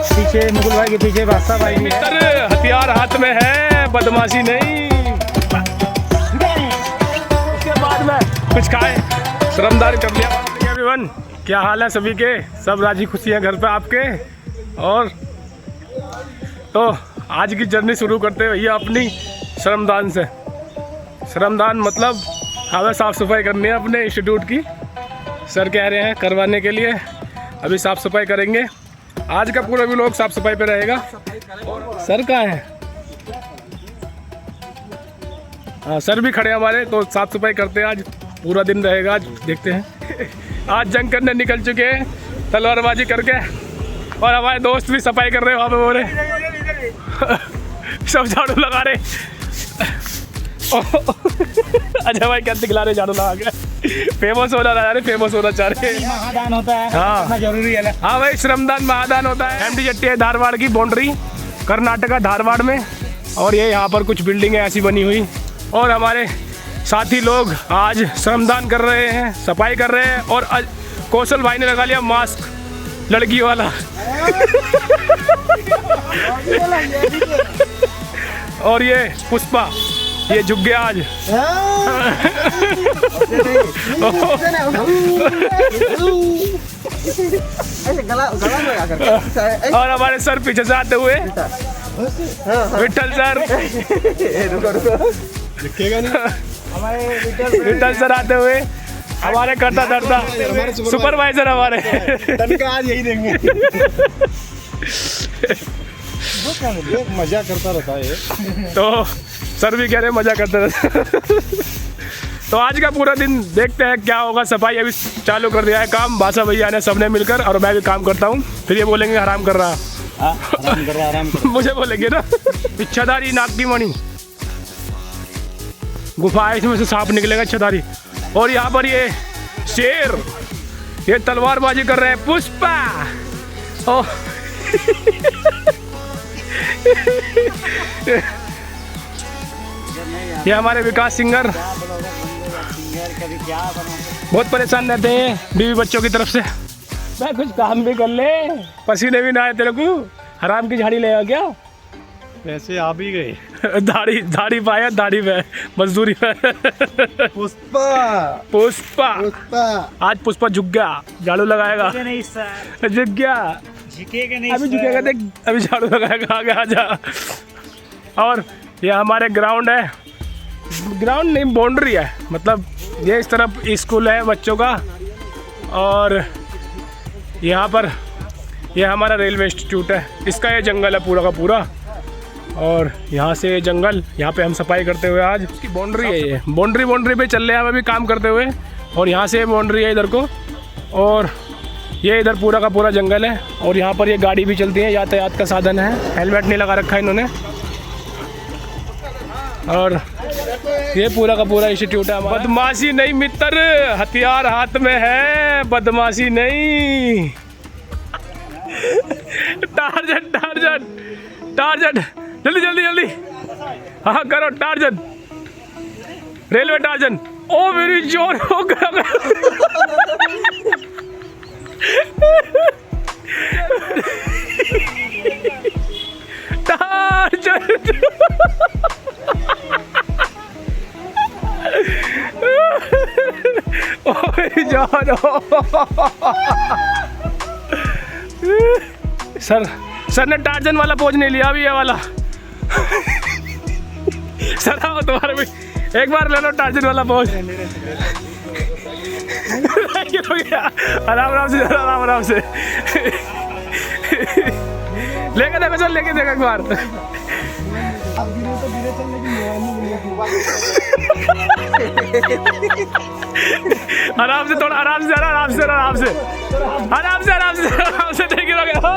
पीछे मुकुल भाई के पीछे बादशाह भाई भी है। हथियार हाथ में है, बदमाशी नहीं। उसके बाद में कुछ खाए, श्रमदान कर लिया। एवरीवन, क्या हाल है सभी के? सब राजी खुशी हैं घर पे आपके? और तो आज की जर्नी शुरू करते हैं भैया अपनी श्रमदान से। श्रमदान मतलब हमें साफ़ सफाई करनी है अपने इंस्टीट्यूट की। सर कह रहे हैं करवाने के लिए, अभी साफ़ सफाई करेंगे। आज का पूरा भी लोग साफ़ सफाई पे रहेगा। सर कहाँ है? हाँ, सर भी खड़े हैं हमारे, तो साफ़ सफाई करते हैं। आज पूरा दिन रहेगा, आज देखते हैं। आज जंग करने निकल चुके हैं तलवारबाजी करके, और हमारे दोस्त भी सफाई कर रहे हैं वहाँ पे। बोले सब झाड़ू लगा रहे। अच्छा भाई क्या दिखला रहे झाड़ू लगा के? फेमस होना चाह रहे, फेमस होना चाह रहे। महादान होता है, हाँ जरूरी है। हाँ भाई, श्रमदान महादान होता है। एमडी जट्टी है धारवाड़ की बाउंड्री, कर्नाटका धारवाड़ में। और ये यहाँ पर कुछ बिल्डिंगें ऐसी बनी हुई, और हमारे साथी लोग आज श्रमदान कर रहे हैं, सफाई कर रहे हैं। और कौशल भाई ने लगा लिया मास्क लड़की वाला। और ये पुष्पा, ये झुक गया आज। और हमारे सर पीछे से आते हुए, विठल सर, विठल सर आते हुए, हमारे करता धरता सुपरवाइजर हमारे। आज यही देंगे। मजा करता रहता है। तो सर भी कह रहे मजा करते रहते। तो आज का पूरा दिन देखते हैं क्या होगा। सफाई अभी चालू कर दिया है काम बादशाह भैया ने, सबने मिलकर, और मैं भी काम करता हूँ। फिर ये बोलेंगे हराम कर रहा। आराम कर। मुझे बोलेंगे ना। इच्छाधारी नाग की मणि गुफा है, इसमें से सांप निकलेगा इच्छाधारी। और यहाँ पर ये शेर, ये तलवारबाजी कर रहे हैं। पुष्पा ओह ये हमारे विकास सिंगर बहुत परेशान रहते हैं बीवी बच्चों की तरफ से। मैं कुछ काम भी कर ले, पसीने भी ना आए तेरे को। हराम की झाड़ी लेगा क्या? वैसे आ भी गए। दाढ़ी दाढ़ी पाया, दाढ़ी पे मजदूरी पे। पुष्पा पुष्पा पुष्पा आज पुष्पा झुक गया, झाड़ू लगाएगा। नहीं सर, झुक गया, झुकेगा नहीं। अभी झुकेगा, देख अभी झाड़ू लगाएगा। आगे आजा। और ये हमारे ग्राउंड है, ग्राउंड नहीं बाउंड्री है, मतलब ये इस तरफ स्कूल है बच्चों का। और यहाँ पर ये हमारा रेलवे इंस्टीट्यूट है, इसका ये जंगल है पूरा का पूरा। और यहाँ से ये जंगल, यहाँ पे हम सफाई करते हुए आज उसकी बाउंड्री है। ये बाउंड्री पे चल रहे हैं हम अभी काम करते हुए। और यहाँ से बाउंड्री है इधर को, और ये इधर पूरा का पूरा जंगल है। और यहाँ पर ये गाड़ी भी चलती है, यातायात का साधन है। हेलमेट नहीं लगा रखा है इन्होंने। और ये पूरा का पूरा इंस्टीट्यूट है। बदमाशी नहीं मित्र, हथियार हाथ में है, बदमाशी नहीं। टार्जन टार्जन टार्जन, जल्दी जल्दी जल्दी, हाँ करो टार्जन, रेलवे टार्जन। ओ मेरी जोर हो गया। टार्जन ओ मेरी जान। सर ने टार्जन वाला पोज नहीं लिया अभी, ये वाला। सर आओ तुम्हारे भी एक बार ले लो टार्जन वाला पोज। आराम आराम से, आराम आराम से लेके देखो, चल लेके देखो एक बार। आराम से, थोड़ा आराम से, आराम से, आराम से, आराम से, आराम से, आराम से देख रहोगे हो।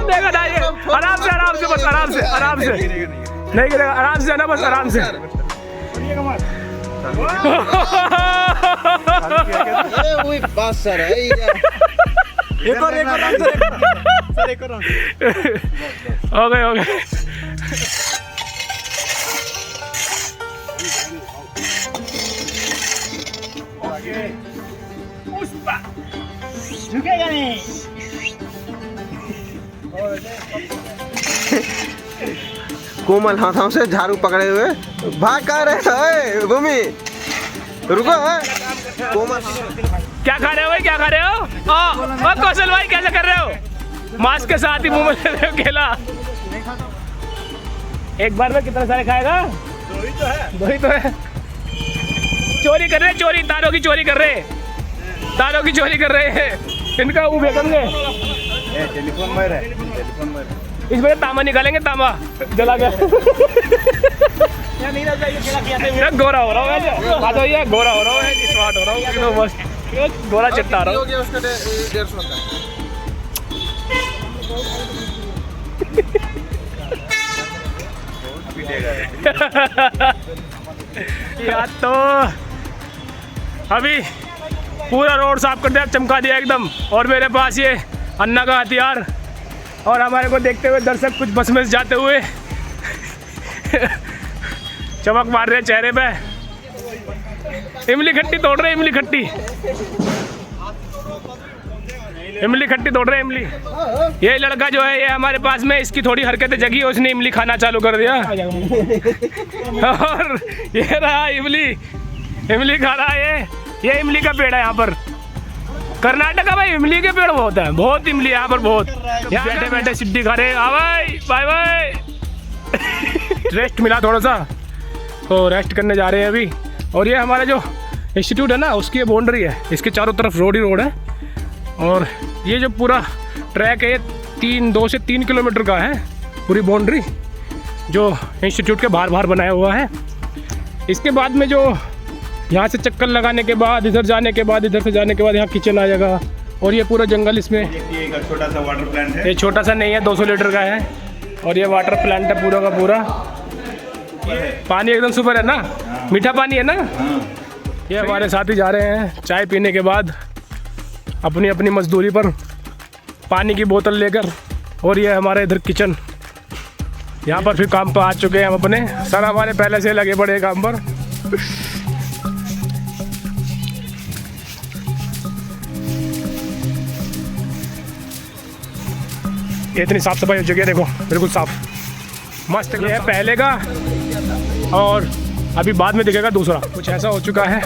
देखो ना ये, आराम से बस, आराम से, आराम से नहीं गिरेगा, आराम से ना बस, आराम से। बस सर एक और हो गए। पुष्पा झुकेगा नहीं। कोमल हाथों से झाड़ू पकड़े हुए भाग कर रहे हो भूमि, रुको है कोमल। क्या खा रहे हो भाई, क्या खा रहे हो? कौशल भाई कैसे कर रहे हो? मास्क के साथ ही मुंह में ले रहे हो केला। एक बार में कितने सारे खाएगा? दो ही तो है। चोरी कर रहे हैं, चोरी, तारों की चोरी कर रहे हैं, तारों की चोरी कर रहे हैं। इनका वो बेचेंगे। टेलीफोन में है, टेलीफोन में है। इसमें तांबा निकालेंगे, तांबा जला गया। गोरा हो रहा हूँ वैसे, बात वही है, गोरा हो रहा हूँ, स्मार्ट हो रहा हूँ, एकदम मस्त गोरा चिट्टा रहा हूँ। 150 का। यार तो अभी पूरा रोड साफ कर दिया, चमका दिया एकदम। और मेरे पास ये अन्ना का हथियार, और हमारे को देखते हुए दर्शक कुछ बस में जाते हुए चमक मार रहे हैं चेहरे पे। इमली खट्टी तोड़ रहे, इमली खट्टी, इमली खट्टी तोड़ रहे, इमली। ये लड़का जो है, ये हमारे पास में, इसकी थोड़ी हरकतें जगी, उसने इमली खाना चालू कर दिया। और ये रहा इमली, इमली खा रहा है। ये इमली का पेड़ है यहाँ पर, कर्नाटक का भाई इमली के पेड़ बहुत है, बहुत इमली यहाँ पर, बहुत। यहाँ बैठे बैठे सिड्डी खा रहे। हाँ भाई, बाय बाय। रेस्ट मिला थोड़ा सा, तो रेस्ट करने जा रहे हैं अभी। और ये हमारा जो इंस्टीट्यूट है ना, उसकी ये बाउंड्री है, इसके चारों तरफ रोड ही रोड है। और ये जो पूरा ट्रैक है, ये 2 से 3 किलोमीटर का है, पूरी बाउंड्री जो इंस्टीट्यूट के बाहर बाहर बनाया हुआ है। इसके बाद में जो यहाँ से चक्कर लगाने के बाद, इधर जाने के बाद, इधर से जाने के बाद यहाँ किचन आ जाएगा। और ये पूरा जंगल इसमें, ये एक छोटा सा वाटर प्लांट है। ये छोटा सा नहीं है, 200 लीटर का है। और ये वाटर प्लांट है पूरा का पूरा। पानी एकदम सुपर है ना, मीठा पानी है ना। ये हमारे साथी जा रहे हैं चाय पीने के बाद अपनी अपनी मजदूरी पर, पानी की बोतल लेकर। और ये हमारे इधर किचन, यहाँ पर फिर काम पर आ चुके हैं हम अपने। सर हमारे पहले से लगे पड़े काम पर। ये इतनी साफ सफाई हो चुकी है, देखो बिल्कुल साफ, मस्त। ये है पहले का, और अभी बाद में दिखेगा दूसरा। कुछ ऐसा हो चुका है,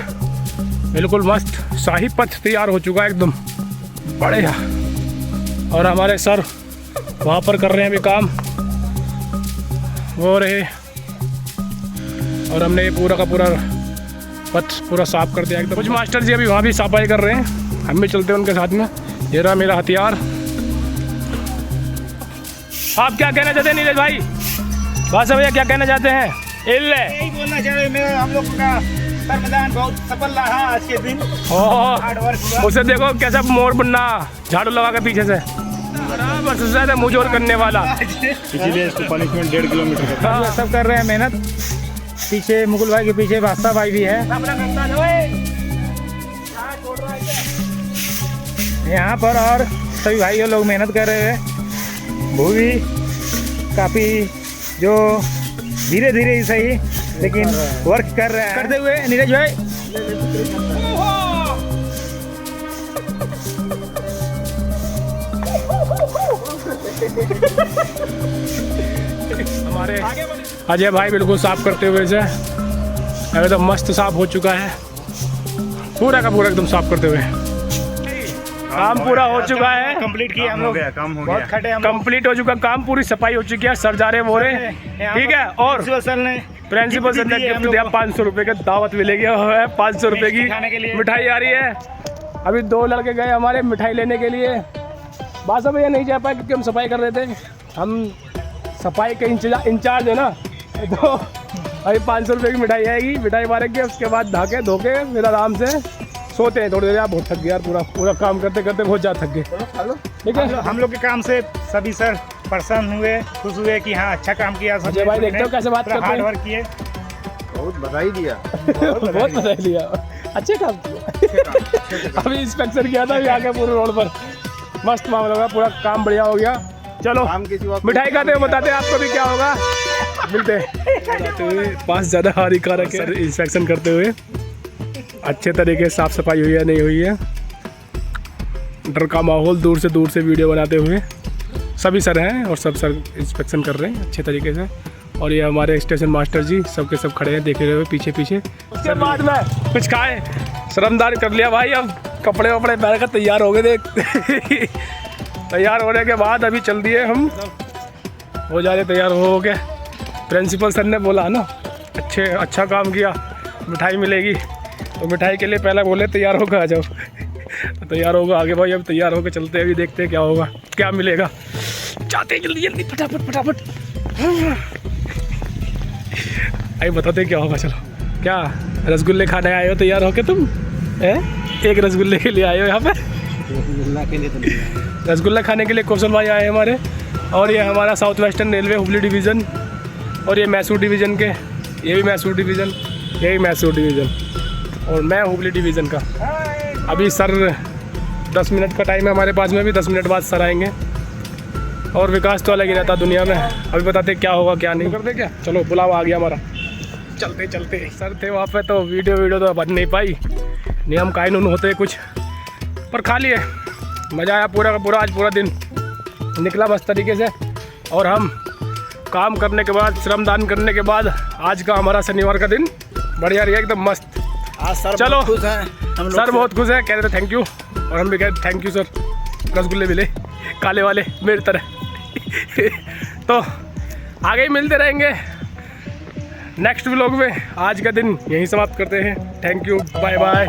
बिल्कुल मस्त शाही पथ तैयार हो चुका है एकदम बढ़िया। और हमारे सर वहाँ पर कर रहे हैं अभी काम, वो रहे। और हमने ये पूरा का पूरा पथ पूरा साफ कर दिया एकदम। कुछ मास्टर जी अभी वहाँ भी सफाई कर रहे हैं, हम भी चलते हैं उनके साथ में। ये रहा मेरा हथियार। आप क्या कहना चाहते हैं नीरज भाई? बस भैया क्या कहना चाहते हैं? यही बोलना चाह रहे, मेरा हम लोग का कर्मदान बहुत सफल रहा आज के दिन। हार्ड वर्क हुआ। उसे देखो कैसा मोर बनना, झाड़ू लगा के पीछे से बराबर से ज्यादा मुझोर करने वाला। इसीलिए इसको पनिशमेंट 1.5 किलोमीटर का। हाँ। सब कर रहे हैं मेहनत। पीछे मुकुल भाई के पीछे बादशाह भाई भी है। यहाँ पर और सभी भाई लोग मेहनत कर रहे हैं। वो भी काफ़ी जो धीरे धीरे ही सही, लेकिन वर्क कर रहे हैं। करते हुए नीरज भाई हमारे अजय भाई बिल्कुल साफ करते हुए से एकदम मस्त साफ हो चुका है, पूरा का पूरा एकदम साफ करते हुए। काम पूरा हो चुका है, कंप्लीट किया हम लोग, काम हो बहुत गया। खटे हम कंप्लीट हो चुका काम, पूरी सफाई हो चुकी है। सर जा रहे बोरे, ठीक है। और सर ने प्रिंसिपल सर ने गिफ्ट दिया, 500 रुपये का दावत मिलेगी, 500 रुपये की मिठाई आ रही है। अभी 2 लड़के गए हमारे मिठाई लेने के लिए। बादशाह भैया नहीं जा पाए क्योंकि हम सफाई कर रहे थे, हम सफाई के इंचार्ज है ना। तो अभी 500 रुपये की मिठाई आएगी, मिठाई मारेंगे, उसके बाद ढाके धोके फिर आराम से सोते हैं थोड़ी देर। यार बहुत थक गया यार, पूरा काम करते करते बहुत ज़्यादा थक गए। ठीक है, हम लोग के काम से सभी सर प्रसन्न हुए, खुश हुए कि हाँ अच्छा काम किया। अजय भाई देखते हो कैसे बात करते हार्ड हैं, वर्क किए, बहुत बधाई दिया। बहुत बधाई दिया, अच्छे काम किया। अभी इंस्पेक्शन किया था अभी आके पूरे रोड पर, मस्त मामला हुआ, पूरा काम बढ़िया हो गया। चलो काम किसी वक्त मिठाई खाते हुए बताते हैं आपको भी क्या होगा, मिलते हैं। पास ज़्यादा हानिकारक है। इंस्पेक्शन करते हुए अच्छे तरीके से साफ सफाई हुई है नहीं हुई है, डर का माहौल, दूर से वीडियो बनाते हुए। सभी सर हैं और सब सर इंस्पेक्शन कर रहे हैं अच्छे तरीके से। और ये हमारे स्टेशन मास्टर जी सब के सब खड़े हैं देखे हुए पीछे पीछे। उसके बाद में कुछ खाए, श्रमदान कर लिया भाई। अब कपड़े वपड़े पहन कर तैयार हो गए देख। तैयार होने के बाद अभी चल दिए हम, हो जाए तैयार हो गए। प्रिंसिपल सर ने बोला ना अच्छा काम किया, मिठाई मिलेगी, तो मिठाई के लिए पहले बोले तैयार होकर आ जाओ। तो तैयार होगा आगे भाई। अब तैयार होकर चलते हैं, अभी देखते हैं क्या होगा, क्या मिलेगा। जाते हैं जल्दी जल्दी फटाफट। अभी बताते क्या होगा। चलो, क्या रसगुल्ले खाने आए हो तैयार होके तुम? एक रसगुल्ले के लिए आए हो यहाँ पे? रसगुल्ला खाने के लिए कौशल भाई आए हमारे। और ये हमारा south western railway Hubli division, और ये मैसूर डिवीज़न के, ये भी मैसूर डिवीज़न, ये भी मैसूर डिवीज़न, और मैं हुबली डिवीज़न का। अभी सर 10 मिनट का टाइम है हमारे पास में, भी 10 मिनट बाद सर आएंगे। और विकास तो अलग ही रहता दुनिया में। अभी बताते क्या होगा क्या नहीं करते क्या। चलो बुलावा आ गया हमारा, चलते। सर थे वहाँ पे तो वीडियो तो बन नहीं पाई, नियम कानून होते कुछ, पर खा लिए। मज़ा आया पूरा का पूरा। आज पूरा दिन निकला मस्त तरीके से। और हम काम करने के बाद, श्रमदान करने के बाद, आज का हमारा शनिवार का दिन बढ़िया रही एकदम मस्त। आज सर चलो, खुश हैं हम सर बहुत खुश हैं, कह रहे थे थैंक यू, और हम भी कह रहे थैंक यू सर। रसगुल्ले मिले काले वाले मेरी तरह। तो आगे ही मिलते रहेंगे नेक्स्ट व्लॉग में। आज का दिन यहीं समाप्त करते हैं। थैंक यू, बाय बाय,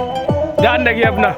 ध्यान रखिए अपना।